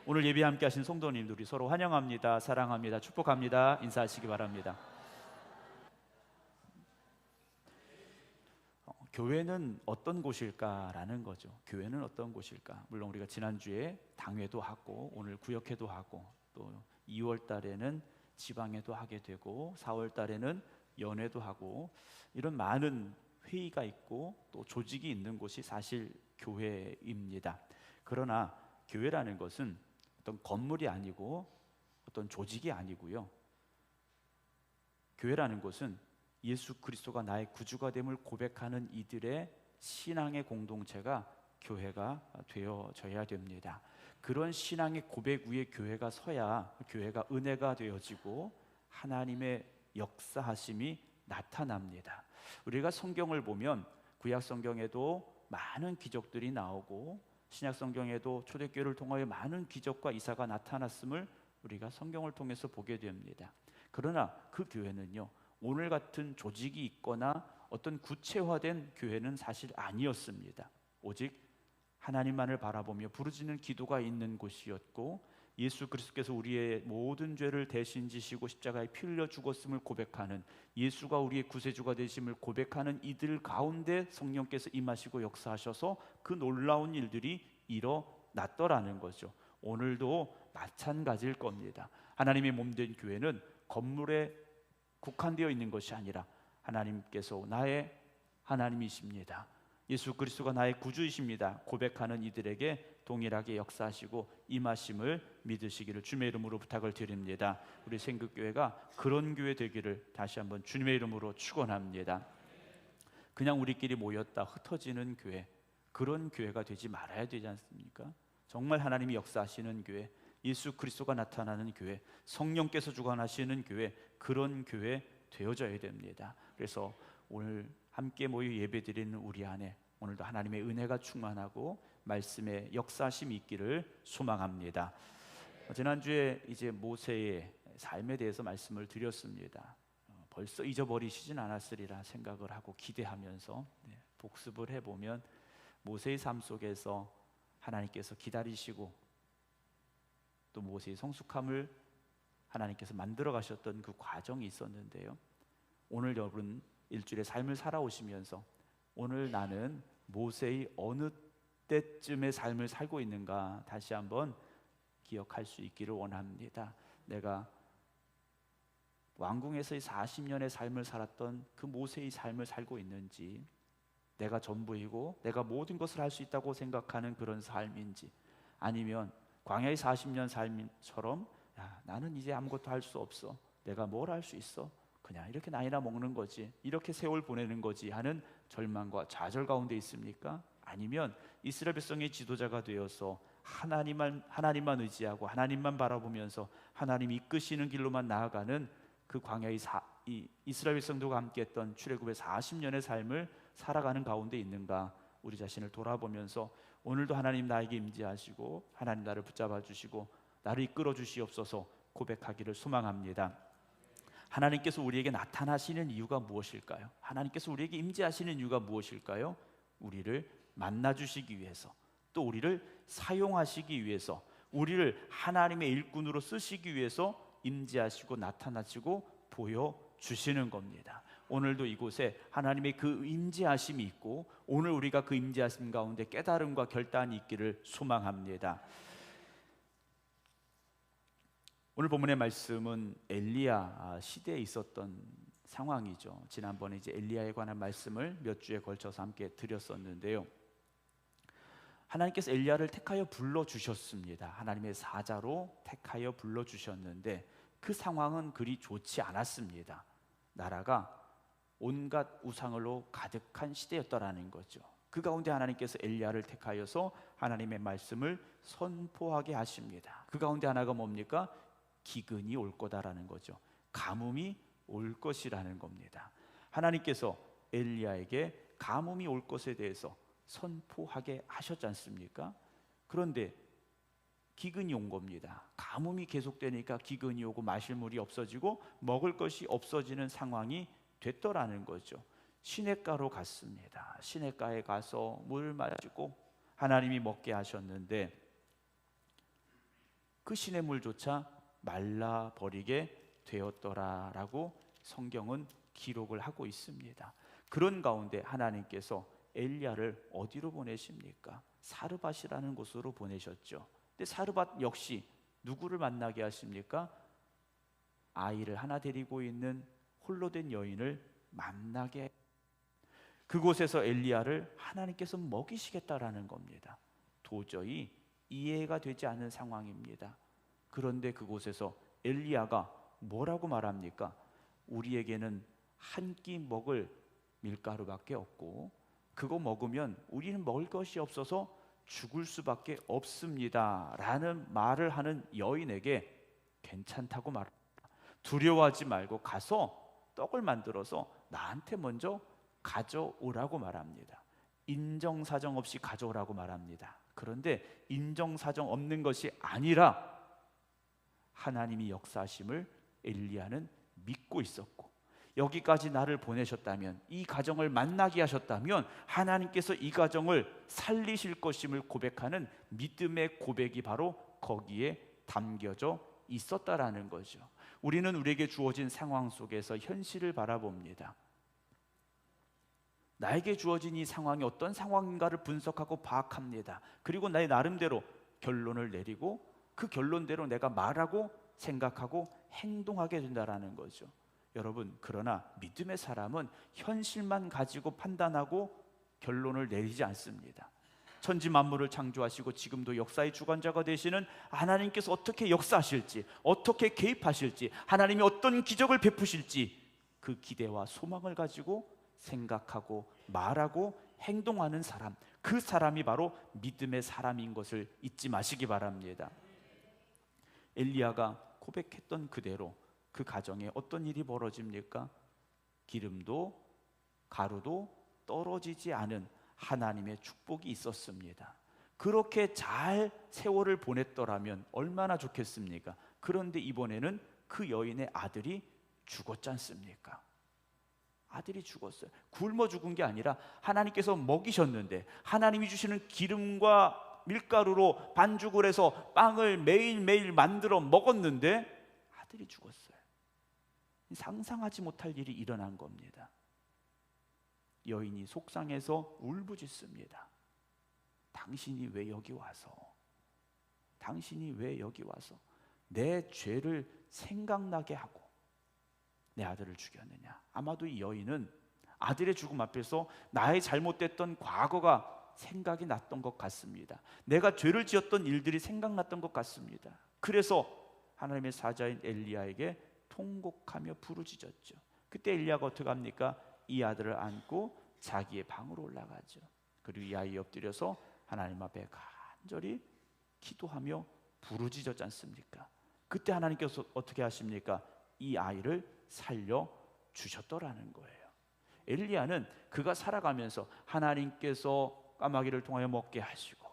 오늘 예배 함께 하신 성도님들이 서로 환영합니다. 사랑합니다. 축복합니다. 인사하시기 바랍니다. 교회는 어떤 곳일까라는 거죠. 교회는 어떤 곳일까? 물론 우리가 지난주에 당회도 하고 오늘 구역회도 하고 또 2월 달에는 지방회도 하게 되고 4월 달에는 연회도 하고 이런 많은 회의가 있고 또 조직이 있는 곳이 사실 교회입니다. 그러나 교회라는 것은 어떤 건물이 아니고 어떤 조직이 아니고요. 교회라는 것은 예수 그리스도가 나의 구주가 됨을 고백하는 이들의 신앙의 공동체가 교회가 되어져야 됩니다. 그런 신앙의 고백 위에 교회가 서야 교회가 은혜가 되어지고 하나님의 역사하심이 나타납니다. 우리가 성경을 보면 구약 성경에도 많은 기적들이 나오고 신약 성경에도 초대교회를 통하여 많은 기적과 이사가 나타났음을 우리가 성경을 통해서 보게 됩니다. 그러나 그 교회는요, 오늘 같은 조직이 있거나 어떤 구체화된 교회는 사실 아니었습니다. 오직 하나님만을 바라보며 부르짖는 기도가 있는 곳이었고 예수 그리스도께서 우리의 모든 죄를 대신 지시고 십자가에 피 흘려 죽었음을 고백하는, 예수가 우리의 구세주가 되심을 고백하는 이들 가운데 성령께서 임하시고 역사하셔서 그 놀라운 일들이 일어났더라는 거죠. 오늘도 마찬가지일 겁니다. 하나님의 몸된 교회는 건물에 국한되어 있는 것이 아니라 하나님께서 나의 하나님이십니다, 예수 그리스도가 나의 구주이십니다 고백하는 이들에게 동일하게 역사하시고 임하심을 믿으시기를 주님의 이름으로 부탁을 드립니다. 우리 생극교회가 그런 교회 되기를 다시 한번 주님의 이름으로 축원합니다. 그냥 우리끼리 모였다 흩어지는 교회, 그런 교회가 되지 말아야 되지 않습니까? 정말 하나님이 역사하시는 교회, 예수 그리스도가 나타나는 교회, 성령께서 주관하시는 교회, 그런 교회 되어져야 됩니다. 그래서 오늘 함께 모여 예배드리는 우리 안에 오늘도 하나님의 은혜가 충만하고 말씀의 역사심이 있기를 소망합니다. 지난주에 이제 모세의 삶에 대해서 말씀을 드렸습니다. 벌써 잊어버리시진 않았으리라 생각을 하고 기대하면서 복습을 해보면 모세의 삶 속에서 하나님께서 기다리시고 또 모세의 성숙함을 하나님께서 만들어 가셨던 그 과정이 있었는데요, 오늘 여러분 일주일의 삶을 살아오시면서 오늘 나는 모세의 어느 때쯤의 삶을 살고 있는가 다시 한번 기억할 수 있기를 원합니다. 내가 왕궁에서의 40년의 삶을 살았던 그 모세의 삶을 살고 있는지, 내가 전부이고 내가 모든 것을 할 수 있다고 생각하는 그런 삶인지, 아니면 광야의 40년 삶처럼 나는 이제 아무것도 할 수 없어, 내가 뭘 할 수 있어, 그냥 이렇게 나이나 먹는 거지, 이렇게 세월 보내는 거지 하는 절망과 좌절 가운데 있습니까? 아니면 이스라엘 백성의 지도자가 되어서 하나님만 의지하고 하나님만 바라보면서 하나님이 이끄시는 길로만 나아가는 그 광야의 이스라엘 백성들과 함께했던 출애굽의 40년의 삶을 살아가는 가운데 있는가, 우리 자신을 돌아보면서 오늘도 하나님 나에게 임재하시고 하나님 나를 붙잡아 주시고 나를 이끌어 주시옵소서 고백하기를 소망합니다. 하나님께서 우리에게 나타나시는 이유가 무엇일까요? 하나님께서 우리에게 임재하시는 이유가 무엇일까요? 우리를 만나주시기 위해서, 또 우리를 사용하시기 위해서, 우리를 하나님의 일꾼으로 쓰시기 위해서 임재하시고 나타나시고 보여주시는 겁니다. 오늘도 이곳에 하나님의 그 임재하심이 있고 오늘 우리가 그 임재하심 가운데 깨달음과 결단이 있기를 소망합니다. 오늘 본문의 말씀은 엘리야 시대에 있었던 상황이죠. 지난번에 이제 엘리야에 관한 말씀을 몇 주에 걸쳐서 함께 드렸었는데요, 하나님께서 엘리야를 택하여 불러주셨습니다. 하나님의 사자로 택하여 불러주셨는데 그 상황은 그리 좋지 않았습니다. 나라가 온갖 우상으로 가득한 시대였더라는 거죠. 그 가운데 하나님께서 엘리야를 택하여서 하나님의 말씀을 선포하게 하십니다. 그 가운데 하나가 뭡니까? 기근이 올 거다라는 거죠. 가뭄이 올 것이라는 겁니다. 하나님께서 엘리야에게 가뭄이 올 것에 대해서 선포하게 하셨지 않습니까? 그런데 기근이 온 겁니다. 가뭄이 계속되니까 기근이 오고 마실 물이 없어지고 먹을 것이 없어지는 상황이 됐더라는 거죠. 시냇가로 갔습니다. 시냇가에 가서 물 마시고 하나님이 먹게 하셨는데 그 시냇물조차 말라버리게 되었더라라고 성경은 기록을 하고 있습니다. 그런 가운데 하나님께서 엘리야를 어디로 보내십니까? 사르밧이라는 곳으로 보내셨죠. 근데 사르밧 역시 누구를 만나게 하십니까? 아이를 하나 데리고 있는 홀로 된 여인을 만나게, 그곳에서 엘리야를 하나님께서 먹이시겠다라는 겁니다. 도저히 이해가 되지 않는 상황입니다. 그런데 그곳에서 엘리야가 뭐라고 말합니까? 우리에게는 한 끼 먹을 밀가루밖에 없고 그거 먹으면 우리는 먹을 것이 없어서 죽을 수밖에 없습니다 라는 말을 하는 여인에게 괜찮다고 말합니다. 두려워하지 말고 가서 떡을 만들어서 나한테 먼저 가져오라고 말합니다. 인정사정 없이 가져오라고 말합니다. 그런데 인정사정 없는 것이 아니라 하나님이 역사하심을 엘리야는 믿고 있었고, 여기까지 나를 보내셨다면, 이 가정을 만나게 하셨다면 하나님께서 이 가정을 살리실 것임을 고백하는 믿음의 고백이 바로 거기에 담겨져 있었다라는 거죠. 우리는 우리에게 주어진 상황 속에서 현실을 바라봅니다. 나에게 주어진 이 상황이 어떤 상황인가를 분석하고 파악합니다. 그리고 나의 나름대로 결론을 내리고 그 결론대로 내가 말하고 생각하고 행동하게 된다라는 거죠. 여러분, 그러나 믿음의 사람은 현실만 가지고 판단하고 결론을 내리지 않습니다. 천지 만물을 창조하시고 지금도 역사의 주관자가 되시는 하나님께서 어떻게 역사하실지, 어떻게 개입하실지, 하나님이 어떤 기적을 베푸실지 그 기대와 소망을 가지고 생각하고 말하고 행동하는 사람, 그 사람이 바로 믿음의 사람인 것을 잊지 마시기 바랍니다. 엘리야가 고백했던 그대로 그 가정에 어떤 일이 벌어집니까? 기름도 가루도 떨어지지 않은 하나님의 축복이 있었습니다. 그렇게 잘 세월을 보냈더라면 얼마나 좋겠습니까? 그런데 이번에는 그 여인의 아들이 죽었지 않습니까? 아들이 죽었어요. 굶어 죽은 게 아니라 하나님께서 먹이셨는데, 하나님이 주시는 기름과 밀가루로 반죽을 해서 빵을 매일매일 만들어 먹었는데 아들이 죽었어요. 상상하지 못할 일이 일어난 겁니다. 여인이 속상해서 울부짖습니다. 당신이 왜 여기 와서, 당신이 왜 여기 와서 내 죄를 생각나게 하고 내 아들을 죽였느냐. 아마도 이 여인은 아들의 죽음 앞에서 나의 잘못됐던 과거가 생각이 났던 것 같습니다. 내가 죄를 지었던 일들이 생각났던 것 같습니다. 그래서 하나님의 사자인 엘리야에게 통곡하며 부르짖었죠. 그때 엘리야가 어떻게 합니까? 이 아들을 안고 자기의 방으로 올라가죠. 그리고 이 아이 엎드려서 하나님 앞에 간절히 기도하며 부르짖었지 않습니까? 그때 하나님께서 어떻게 하십니까? 이 아이를 살려 주셨더라는 거예요. 엘리야는 그가 살아가면서 하나님께서 까마귀를 통하여 먹게 하시고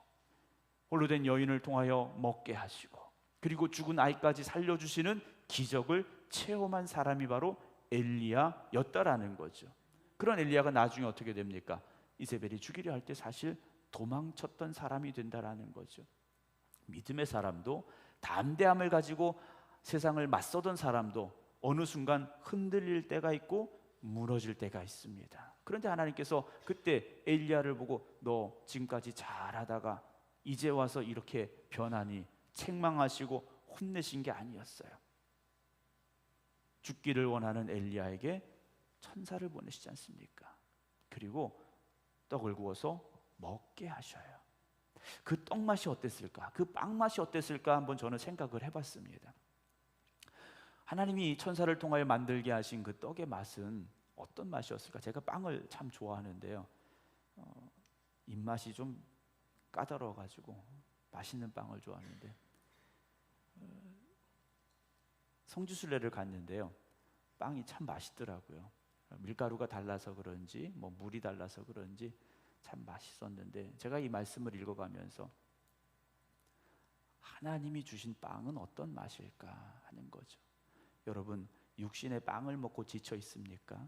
홀로 된 여인을 통하여 먹게 하시고 그리고 죽은 아이까지 살려주시는 기적을 체험한 사람이 바로 엘리야였다라는 거죠. 그런 엘리야가 나중에 어떻게 됩니까? 이세벨이 죽이려 할 때 사실 도망쳤던 사람이 된다라는 거죠. 믿음의 사람도, 담대함을 가지고 세상을 맞서던 사람도 어느 순간 흔들릴 때가 있고 무너질 때가 있습니다. 그런데 하나님께서 그때 엘리야를 보고 너 지금까지 잘하다가 이제 와서 이렇게 변하니 책망하시고 혼내신 게 아니었어요. 죽기를 원하는 엘리야에게 천사를 보내시지 않습니까? 그리고 떡을 구워서 먹게 하셔요. 그 떡 맛이 어땠을까? 그 빵 맛이 어땠을까? 한번 저는 생각을 해봤습니다. 하나님이 천사를 통하여 만들게 하신 그 떡의 맛은 어떤 맛이었을까? 제가 빵을 참 좋아하는데요, 입맛이 좀 까다로워가지고 맛있는 빵을 좋아하는데 성지순례를 갔는데요, 빵이 참 맛있더라고요. 밀가루가 달라서 그런지 뭐 물이 달라서 그런지 참 맛있었는데 제가 이 말씀을 읽어가면서 하나님이 주신 빵은 어떤 맛일까 하는 거죠. 여러분, 육신의 빵을 먹고 지쳐 있습니까?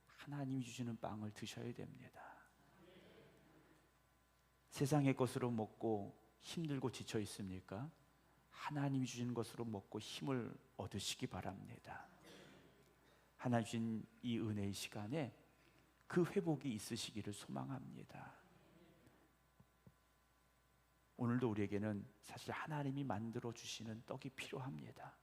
하나님이 주시는 빵을 드셔야 됩니다. 세상의 것으로 먹고 힘들고 지쳐 있습니까? 하나님이 주신 것으로 먹고 힘을 얻으시기 바랍니다. 하나님 주신 이 은혜의 시간에 그 회복이 있으시기를 소망합니다. 오늘도 우리에게는 사실 하나님이 만들어 주시는 떡이 필요합니다.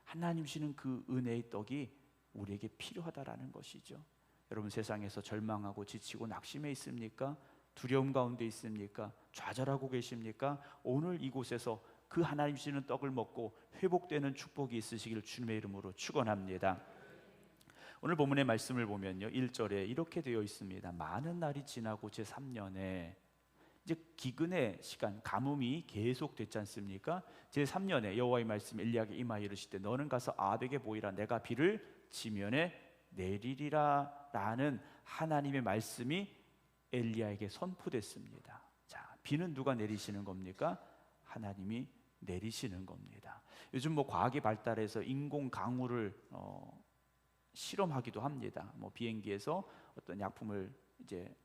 하나님 주시는 그 은혜의 떡이 우리에게 필요하다라는 것이죠. 여러분, 세상에서 절망하고 지치고 낙심해 있습니까? 두려움 가운데 있습니까? 좌절하고 계십니까? 오늘 이곳에서 그 하나님 주시는 떡을 먹고 회복되는 축복이 있으시기를 주님의 이름으로 축원합니다. 오늘 본문의 말씀을 보면요, 1절에 이렇게 되어 있습니다. 많은 날이 지나고 제3년에 이제 기근의 시간, 가뭄이 계속 됐지 않습니까? 제3년에 여호와의 말씀 엘리야에게 임하여 이르시되 너는 가서 아합에게 보이라. 내가 비를 지면에 내리리라 라는 하나님의 말씀이 엘리야에게 선포됐습니다. 자, 비는 누가 내리시는 겁니까? 하나님이 내리시는 겁니다. 요즘 뭐 과학이 발달해서 인공 강우를 실험하기도 합니다. 뭐 비행기에서 어떤 약품을 이제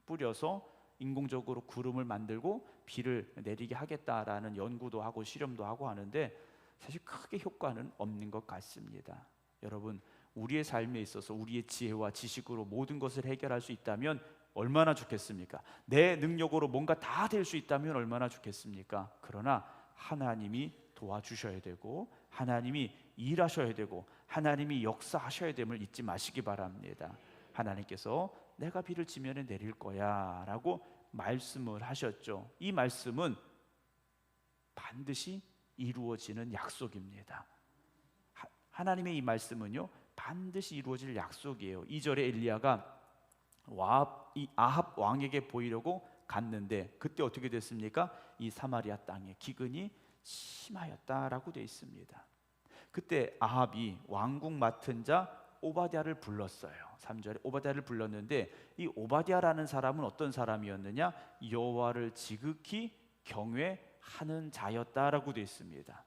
뿌려서 인공적으로 구름을 만들고 비를 내리게 하겠다라는 연구도 하고 실험도 하고 하는데 사실 크게 효과는 없는 것 같습니다. 여러분, 우리의 삶에 있어서 우리의 지혜와 지식으로 모든 것을 해결할 수 있다면 얼마나 좋겠습니까? 내 능력으로 뭔가 다 될 수 있다면 얼마나 좋겠습니까? 그러나 하나님이 도와주셔야 되고 하나님이 일하셔야 되고 하나님이 역사하셔야 됨을 잊지 마시기 바랍니다. 하나님께서 내가 비를 지면에 내릴 거야 라고 말씀을 하셨죠. 이 말씀은 반드시 이루어지는 약속입니다. 하나님의 이 말씀은요, 반드시 이루어질 약속이에요. 2절에 엘리야가 아합 왕에게 보이려고 갔는데 그때 어떻게 됐습니까? 이 사마리아 땅에 기근이 심하였다라고 되어 있습니다. 그때 아합이 왕궁 맡은 자 오바댜를 불렀어요. 3절에 오바댜를 불렀는데 이 오바댜라는 사람은 어떤 사람이었느냐? 여호와를 지극히 경외하는 자였다라고 되어 있습니다.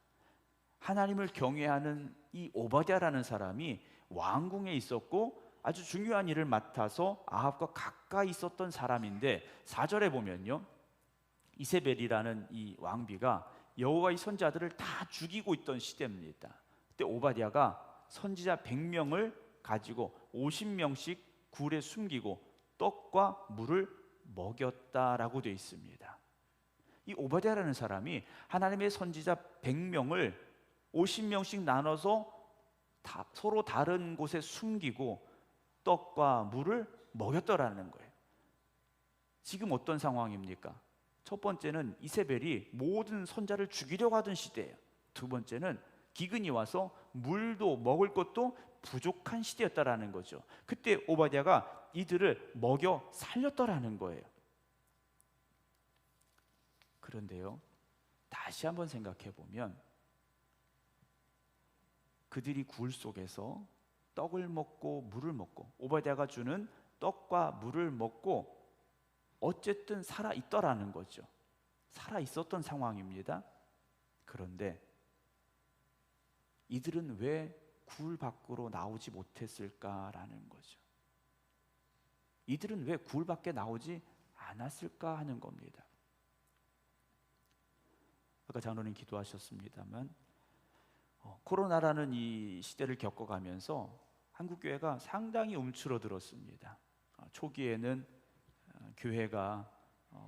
하나님을 경외하는 이 오바댜라는 사람이 왕궁에 있었고 아주 중요한 일을 맡아서 아합과 가까이 있었던 사람인데 4절에 보면요, 이세벨이라는 이 왕비가 여호와의 선지자들을 다 죽이고 있던 시대입니다. 그때 오바댜가 선지자 100명을 가지고 50명씩 굴에 숨기고 떡과 물을 먹였다라고 되어 있습니다. 이 오바댜라는 사람이 하나님의 선지자 100명을 50명씩 나눠서 서로 다른 곳에 숨기고 떡과 물을 먹였더라는 거예요. 지금 어떤 상황입니까? 첫 번째는 이세벨이 모든 선자를 죽이려고 하던 시대예요. 두 번째는 기근이 와서 물도 먹을 것도 부족한 시대였다라는 거죠. 그때 오바댜가 이들을 먹여 살렸더라는 거예요. 그런데요, 다시 한번 생각해 보면 그들이 굴 속에서 떡을 먹고 물을 먹고 오바댜가 주는 떡과 물을 먹고 어쨌든 살아 있더라는 거죠. 살아 있었던 상황입니다. 그런데 이들은 왜 굴 밖으로 나오지 못했을까라는 거죠. 이들은 왜 굴 밖에 나오지 않았을까 하는 겁니다. 아까 장로님 기도하셨습니다만 코로나라는 이 시대를 겪어가면서 한국교회가 상당히 움츠러들었습니다. 초기에는 교회가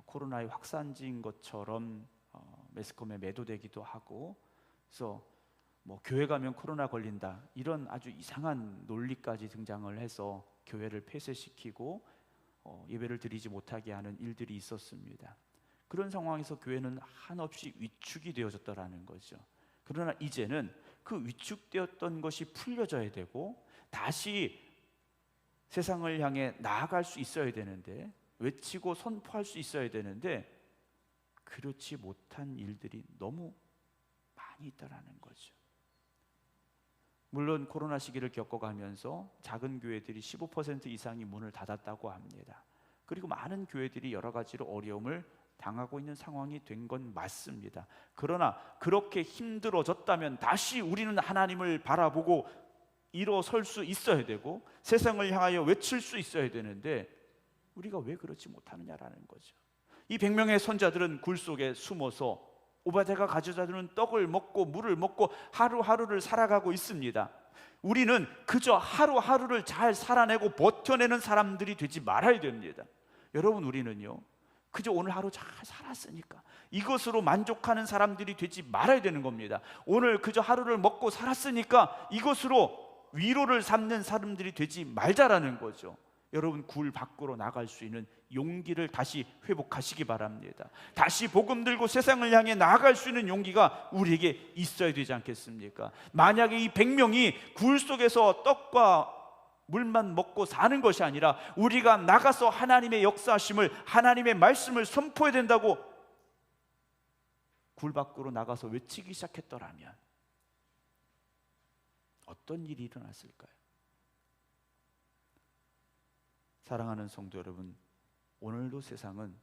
코로나의 확산지인 것처럼 매스컴에 매도되기도 하고, 그래서 뭐 교회 가면 코로나 걸린다 이런 아주 이상한 논리까지 등장을 해서 교회를 폐쇄시키고 예배를 드리지 못하게 하는 일들이 있었습니다. 그런 상황에서 교회는 한없이 위축이 되어졌다라는 거죠. 그러나 이제는 그 위축되었던 것이 풀려져야 되고 다시 세상을 향해 나아갈 수 있어야 되는데, 외치고 선포할 수 있어야 되는데 그렇지 못한 일들이 너무 많이 있다라는 거죠. 물론 코로나 시기를 겪어가면서 작은 교회들이 15% 이상이 문을 닫았다고 합니다. 그리고 많은 교회들이 여러 가지로 어려움을 당하고 있는 상황이 된 건 맞습니다. 그러나 그렇게 힘들어졌다면 다시 우리는 하나님을 바라보고 일어설 수 있어야 되고 세상을 향하여 외칠 수 있어야 되는데 우리가 왜 그렇지 못하느냐라는 거죠. 이 100명의 선자들은 굴 속에 숨어서 오바댜가 가져다주는 떡을 먹고 물을 먹고 하루하루를 살아가고 있습니다. 우리는 그저 하루하루를 잘 살아내고 버텨내는 사람들이 되지 말아야 됩니다. 여러분, 우리는요, 그저 오늘 하루 잘 살았으니까 이것으로 만족하는 사람들이 되지 말아야 되는 겁니다. 오늘 그저 하루를 먹고 살았으니까 이것으로 위로를 삼는 사람들이 되지 말자라는 거죠. 여러분, 굴 밖으로 나갈 수 있는 용기를 다시 회복하시기 바랍니다. 다시 복음 들고 세상을 향해 나아갈 수 있는 용기가 우리에게 있어야 되지 않겠습니까? 만약에 이 100명이 굴 속에서 떡과 물만 먹고 사는 것이 아니라 우리가 나가서 하나님의 역사하심을, 하나님의 말씀을 선포해야 된다고 굴 밖으로 나가서 외치기 시작했더라면 어떤 일이 일어났을까요? 사랑하는 성도 여러분, 오늘도 세상은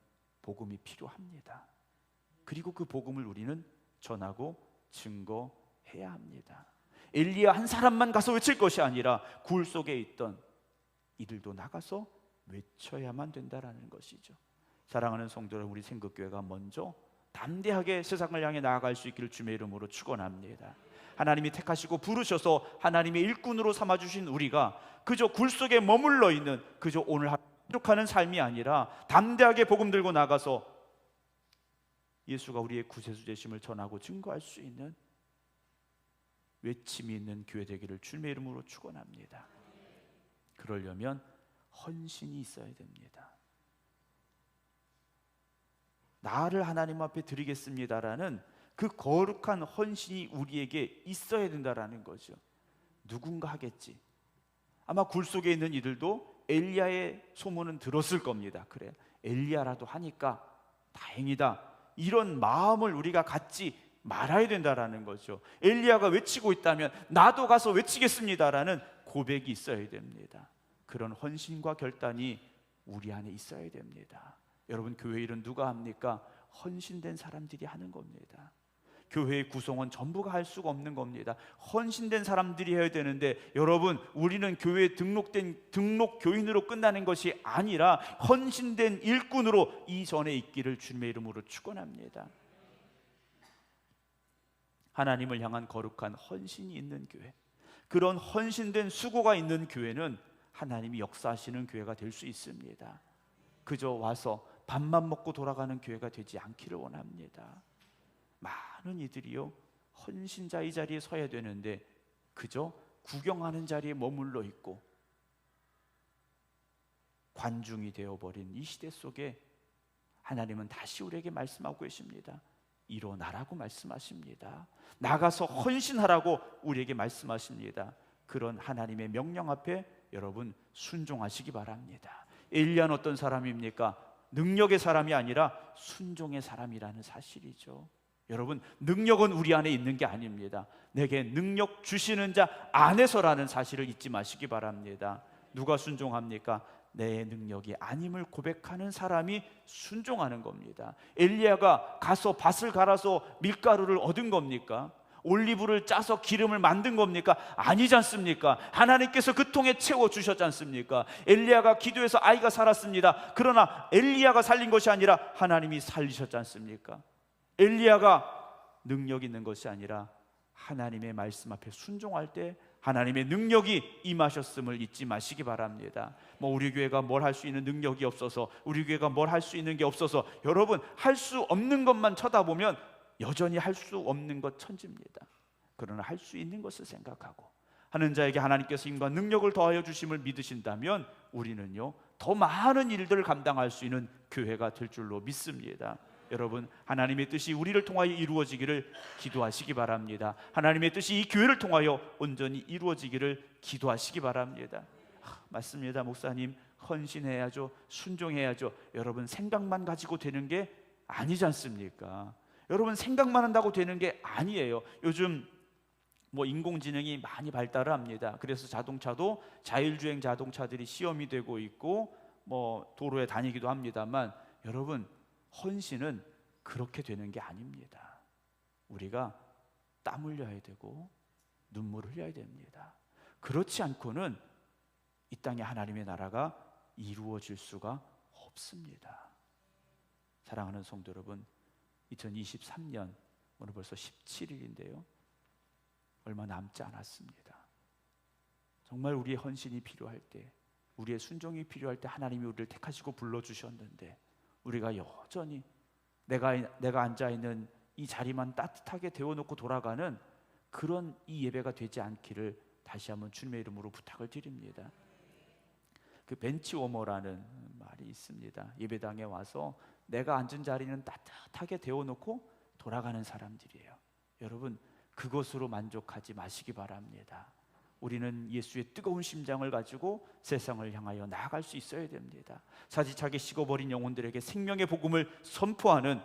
복음이 필요합니다. 그리고 그 복음을 우리는 전하고 증거해야 합니다. 엘리야 한 사람만 가서 외칠 것이 아니라 굴 속에 있던 이들도 나가서 외쳐야만 된다라는 것이죠. 사랑하는 성도 여러분, 우리 생극교회가 먼저 담대하게 세상을 향해 나아갈 수 있기를 주님의 이름으로 축원합니다. 하나님이 택하시고 부르셔서 하나님의 일꾼으로 삼아주신 우리가 그저 굴 속에 머물러 있는, 그저 오늘 만족하는 삶이 아니라 담대하게 복음 들고 나가서 예수가 우리의 구세주 되심을 전하고 증거할 수 있는 외침이 있는 교회 되기를 주님의 이름으로 축원합니다. 그러려면 헌신이 있어야 됩니다. 나를 하나님 앞에 드리겠습니다라는 그 거룩한 헌신이 우리에게 있어야 된다라는 거죠. 누군가 하겠지. 아마 굴 속에 있는 이들도 엘리야의 소문은 들었을 겁니다. 그래, 엘리야라도 하니까 다행이다, 이런 마음을 우리가 갖지 말아야 된다라는 거죠. 엘리야가 외치고 있다면 나도 가서 외치겠습니다라는 고백이 있어야 됩니다. 그런 헌신과 결단이 우리 안에 있어야 됩니다. 여러분, 교회 일은 누가 합니까? 헌신된 사람들이 하는 겁니다. 교회의 구성원 전부가 할 수가 없는 겁니다. 헌신된 사람들이 해야 되는데, 여러분, 우리는 교회에 등록 교인으로 끝나는 것이 아니라 헌신된 일꾼으로 이전에 있기를 주님의 이름으로 축원합니다. 하나님을 향한 거룩한 헌신이 있는 교회, 그런 헌신된 수고가 있는 교회는 하나님이 역사하시는 교회가 될 수 있습니다. 그저 와서 밥만 먹고 돌아가는 교회가 되지 않기를 원합니다. 많은 이들이요, 헌신자 이 자리에 서야 되는데 그저 구경하는 자리에 머물러 있고 관중이 되어버린 이 시대 속에 하나님은 다시 우리에게 말씀하고 계십니다. 일어나라고 말씀하십니다. 나가서 헌신하라고 우리에게 말씀하십니다. 그런 하나님의 명령 앞에 여러분 순종하시기 바랍니다. 엘리야는 어떤 사람입니까? 능력의 사람이 아니라 순종의 사람이라는 사실이죠. 여러분, 능력은 우리 안에 있는 게 아닙니다. 내게 능력 주시는 자 안에서라는 사실을 잊지 마시기 바랍니다. 누가 순종합니까? 내 능력이 아님을 고백하는 사람이 순종하는 겁니다. 엘리야가 가서 밭을 갈아서 밀가루를 얻은 겁니까? 올리브를 짜서 기름을 만든 겁니까? 아니지 않습니까? 하나님께서 그 통에 채워주셨지 않습니까? 엘리야가 기도해서 아이가 살았습니다. 그러나 엘리야가 살린 것이 아니라 하나님이 살리셨지 않습니까? 엘리야가 능력 있는 것이 아니라 하나님의 말씀 앞에 순종할 때 하나님의 능력이 임하셨음을 잊지 마시기 바랍니다. 우리 교회가 뭘 할 수 있는 능력이 없어서, 우리 교회가 뭘 할 수 있는 게 없어서, 여러분, 할 수 없는 것만 쳐다보면 여전히 할 수 없는 것 천지입니다. 그러나 할 수 있는 것을 생각하고 하는 자에게 하나님께서 힘과 능력을 더하여 주심을 믿으신다면 우리는요, 더 많은 일들을 감당할 수 있는 교회가 될 줄로 믿습니다. 여러분, 하나님의 뜻이 우리를 통하여 이루어지기를 기도하시기 바랍니다. 하나님의 뜻이 이 교회를 통하여 온전히 이루어지기를 기도하시기 바랍니다. 맞습니다, 목사님. 헌신해야죠, 순종해야죠. 여러분, 생각만 가지고 되는 게 아니지 않습니까? 여러분, 생각만 한다고 되는 게 아니에요. 요즘 인공지능이 많이 발달을 합니다. 그래서 자동차도 자율주행 자동차들이 시험이 되고 있고 도로에 다니기도 합니다만, 여러분, 헌신은 그렇게 되는 게 아닙니다. 우리가 땀 흘려야 되고 눈물을 흘려야 됩니다. 그렇지 않고는 이 땅에 하나님의 나라가 이루어질 수가 없습니다. 사랑하는 성도 여러분, 2023년 오늘 벌써 17일인데요. 얼마 남지 않았습니다. 정말 우리의 헌신이 필요할 때, 우리의 순종이 필요할 때 하나님이 우리를 택하시고 불러주셨는데 우리가 여전히 내가 앉아있는 이 자리만 따뜻하게 데워놓고 돌아가는 그런 이 예배가 되지 않기를 다시 한번 주님의 이름으로 부탁을 드립니다. 그 벤치워머라는 말이 있습니다. 예배당에 와서 내가 앉은 자리는 따뜻하게 데워놓고 돌아가는 사람들이에요. 여러분, 그것으로 만족하지 마시기 바랍니다. 우리는 예수의 뜨거운 심장을 가지고 세상을 향하여 나아갈 수 있어야 됩니다. 사지차게 식어버린 영혼들에게 생명의 복음을 선포하는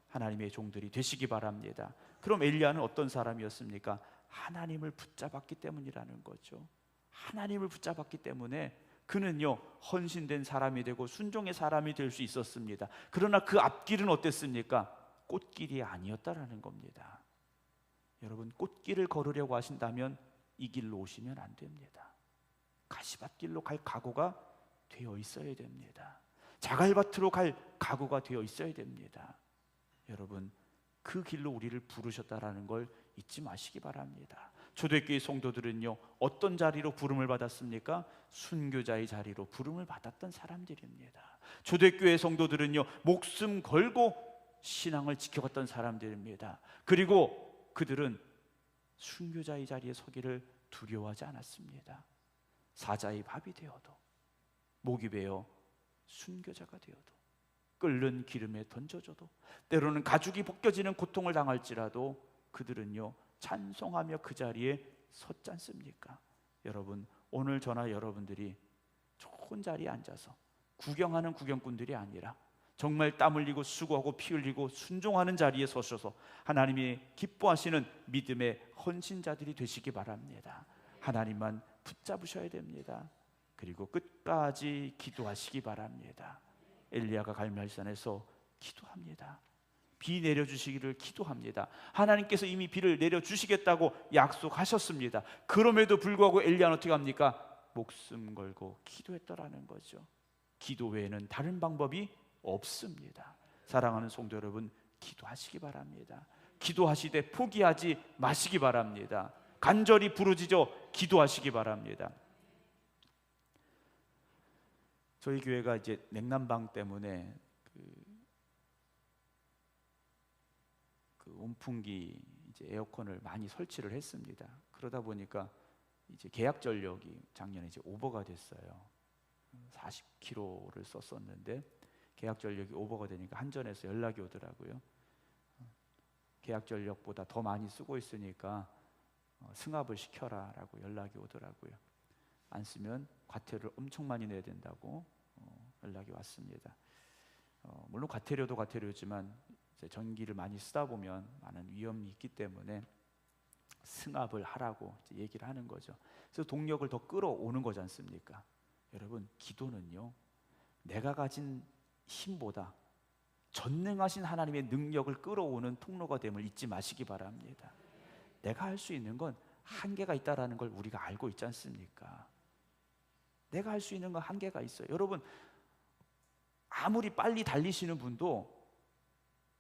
하나님의 종들이 되시기 바랍니다. 그럼 엘리야는 어떤 사람이었습니까? 하나님을 붙잡았기 때문이라는 거죠. 하나님을 붙잡았기 때문에 그는요, 헌신된 사람이 되고 순종의 사람이 될 수 있었습니다. 그러나 그 앞길은 어땠습니까? 꽃길이 아니었다라는 겁니다. 여러분, 꽃길을 걸으려고 하신다면 이 길로 오시면 안 됩니다. 가시밭길로 갈 각오가 되어 있어야 됩니다. 자갈밭으로 갈 각오가 되어 있어야 됩니다. 여러분, 그 길로 우리를 부르셨다라는 걸 잊지 마시기 바랍니다. 초대교회 성도들은요, 어떤 자리로 부름을 받았습니까? 순교자의 자리로 부름을 받았던 사람들입니다. 초대교회 성도들은요, 목숨 걸고 신앙을 지켜갔던 사람들입니다. 그리고 그들은 순교자의 자리에 서기를 두려워하지 않았습니다. 사자의 밥이 되어도, 목이 베어 순교자가 되어도, 끓는 기름에 던져져도, 때로는 가죽이 벗겨지는 고통을 당할지라도 그들은요, 찬송하며 그 자리에 섰지 않습니까? 여러분, 오늘 저나 여러분들이 좋은 자리에 앉아서 구경하는 구경꾼들이 아니라 정말 땀 흘리고 수고하고 피 흘리고 순종하는 자리에 서셔서 하나님이 기뻐하시는 믿음의 헌신자들이 되시기 바랍니다. 하나님만 붙잡으셔야 됩니다. 그리고 끝까지 기도하시기 바랍니다. 엘리야가 갈멜산에서 기도합니다. 비 내려주시기를 기도합니다. 하나님께서 이미 비를 내려주시겠다고 약속하셨습니다. 그럼에도 불구하고 엘리야는 어떻게 합니까? 목숨 걸고 기도했더라는 거죠. 기도 외에는 다른 방법이 없습니다. 사랑하는 성도 여러분, 기도하시기 바랍니다. 기도하시되 포기하지 마시기 바랍니다. 간절히 부르짖어 기도하시기 바랍니다. 저희 교회가 이제 냉난방 때문에 그 온풍기 이제 에어컨을 많이 설치를 했습니다. 그러다 보니까 이제 계약 전력이 작년에 이제 오버가 됐어요. 40kW를 썼었는데 계약 전력이 오버가 되니까 한전에서 연락이 오더라고요. 계약 전력보다 더 많이 쓰고 있으니까 승합을 시켜라라고 연락이 오더라고요. 안 쓰면 과태료를 엄청 많이 내야 된다고 연락이 왔습니다. 물론 과태료도 과태료지만 이제 전기를 많이 쓰다 보면 많은 위험이 있기 때문에 승합을 하라고 이제 얘기를 하는 거죠. 그래서 동력을 더 끌어오는 거지 않습니까? 여러분, 기도는요, 내가 가진 힘보다 전능하신 하나님의 능력을 끌어오는 통로가 됨을 잊지 마시기 바랍니다. 내가 할 수 있는 건 한계가 있다라는 걸 우리가 알고 있지 않습니까? 내가 할 수 있는 건 한계가 있어요. 여러분, 아무리 빨리 달리시는 분도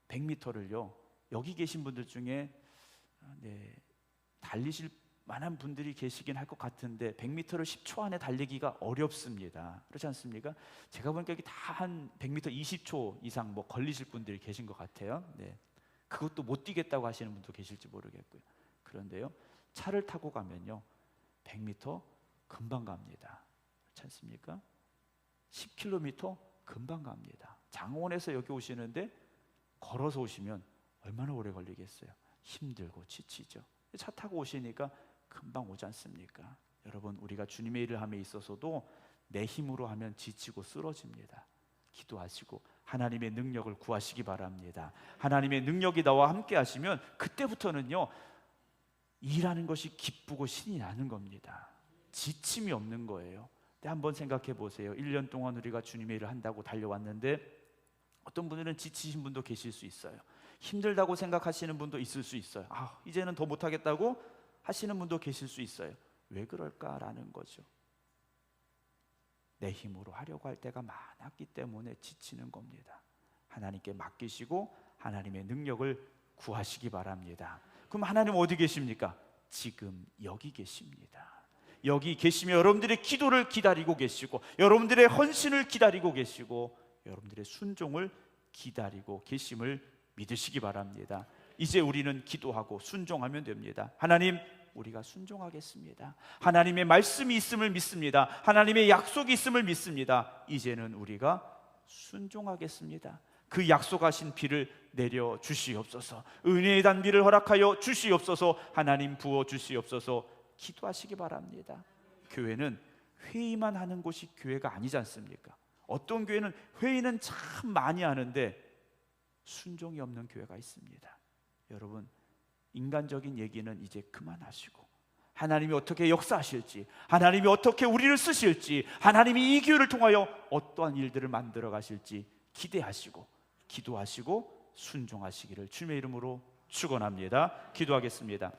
100m를요, 여기 계신 분들 중에 달리실 만한 분들이 계시긴 할 것 같은데 100m를 10초 안에 달리기가 어렵습니다. 그렇지 않습니까? 제가 보니까 여기 다 한 100m 20초 이상 뭐 걸리실 분들이 계신 것 같아요. 네. 그것도 못 뛰겠다고 하시는 분도 계실지 모르겠고요. 그런데요, 차를 타고 가면요 100m 금방 갑니다. 그렇지 않습니까? 10km 금방 갑니다. 장원에서 여기 오시는데 걸어서 오시면 얼마나 오래 걸리겠어요? 힘들고 지치죠. 차 타고 오시니까 금방 오지 않습니까? 여러분, 우리가 주님의 일을 함에 있어서도 내 힘으로 하면 지치고 쓰러집니다. 기도하시고 하나님의 능력을 구하시기 바랍니다. 하나님의 능력이 나와 함께 하시면 그때부터는요, 일하는 것이 기쁘고 신이 나는 겁니다. 지침이 없는 거예요. 근데 한번 생각해 보세요. 1년 동안 우리가 주님의 일을 한다고 달려왔는데 어떤 분들은 지치신 분도 계실 수 있어요. 힘들다고 생각하시는 분도 있을 수 있어요. 이제는 더 못하겠다고 하시는 분도 계실 수 있어요. 왜 그럴까라는 거죠. 내 힘으로 하려고 할 때가 많았기 때문에 지치는 겁니다. 하나님께 맡기시고 하나님의 능력을 구하시기 바랍니다. 그럼 하나님 어디 계십니까? 지금 여기 계십니다. 여기 계시며 여러분들의 기도를 기다리고 계시고 여러분들의 헌신을 기다리고 계시고 여러분들의 순종을 기다리고 계심을 믿으시기 바랍니다. 이제 우리는 기도하고 순종하면 됩니다. 하나님, 우리가 순종하겠습니다. 하나님의 말씀이 있음을 믿습니다. 하나님의 약속이 있음을 믿습니다. 이제는 우리가 순종하겠습니다. 그 약속하신 비를 내려 주시옵소서. 은혜의 단비를 허락하여 주시옵소서. 하나님 부어 주시옵소서. 기도하시기 바랍니다. 교회는 회의만 하는 곳이 교회가 아니지 않습니까? 어떤 교회는 회의는 참 많이 하는데 순종이 없는 교회가 있습니다. 여러분, 인간적인 얘기는 이제 그만하시고 하나님이 어떻게 역사하실지, 하나님이 어떻게 우리를 쓰실지, 하나님이 이 교회를 통하여 어떠한 일들을 만들어 가실지 기대하시고 기도하시고 순종하시기를 주님의 이름으로 축원합니다. 기도하겠습니다.